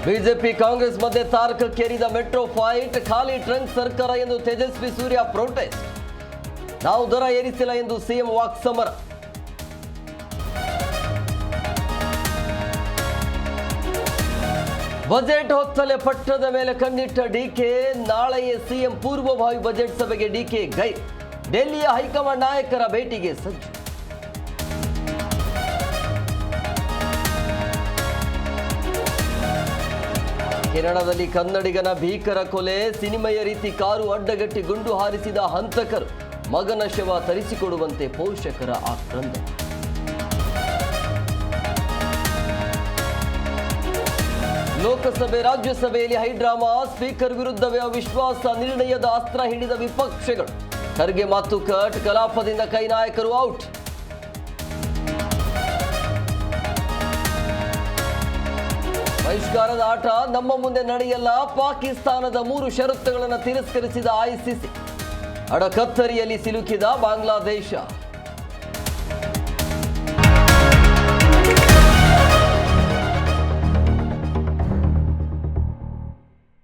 BJP Congress ಮಧ್ಯೆ ತಾರಕಕ್ಕೇರಿದ metro fight. ಖಾಲಿ trunk ಸರ್ಕಾರ ಎಂದು ತೇಜಸ್ವಿ ಸೂರ್ಯ ಪ್ರೊಟೆಸ್ಟ್. ನಾವು ದರ ಏರಿಸಿಲ್ಲ ಎಂದು ಸಿಎಂ ವಾಕ್ಸಮರ. ಬಜೆಟ್ ಹೊತ್ತಲೇ ಪಟ್ಟದ ಮೇಲೆ ಕಣ್ಣಿಟ್ಟ ಡಿಕೆ. ನಾಳೆಯೇ ಸಿಎಂ ಪೂರ್ವಭಾವಿ ಬಜೆಟ್ ಸಭೆಗೆ ಡಿಕೆ ಗೈರ್. ಡೆಲ್ಲಿಯ ಹೈಕಮಾಂಡ್ ನಾಯಕರ ಭೇಟಿಗೆ ಸಜ್ಜು. ಕೇರಳದಲ್ಲಿ ಕನ್ನಡಿಗನ ಭೀಕರ ಕೊಲೆ. ಸಿನಿಮೆಯ ರೀತಿ ಕಾರು ಅಡ್ಡಗಟ್ಟಿ ಗುಂಡು ಹಾರಿಸಿದ ಹಂತಕರು. ಮಗನ ಶವ ತರಿಸಿಕೊಡುವಂತೆ ಪೋಷಕರ ಆಕ್ರಂದನ. ಲೋಕಸಭೆ ರಾಜ್ಯಸಭೆಯಲ್ಲಿ ಹೈಡ್ರಾಮಾ. ಸ್ಪೀಕರ್ ವಿರುದ್ಧವೇ ಅವಿಶ್ವಾಸ ನಿರ್ಣಯದ ಅಸ್ತ್ರ ಹಿಡಿದ ವಿಪಕ್ಷಗಳು. ಖರ್ಗೆ ಮಾತು ಕಟ್. ಕಲಾಪದಿಂದ ಕೈ ನಾಯಕರು ಔಟ್. ಬಹಿಷ್ಕಾರದ ಆಟ ನಮ್ಮ ಮುಂದೆ ನಡೆಯಲ್ಲ. ಪಾಕಿಸ್ತಾನದ 3 ಷರತ್ತುಗಳನ್ನು ತಿರಸ್ಕರಿಸಿದ ಐಸಿಸಿ. ಅಡಕತ್ತರಿಯಲ್ಲಿ ಸಿಲುಕಿದ ಬಾಂಗ್ಲಾದೇಶ.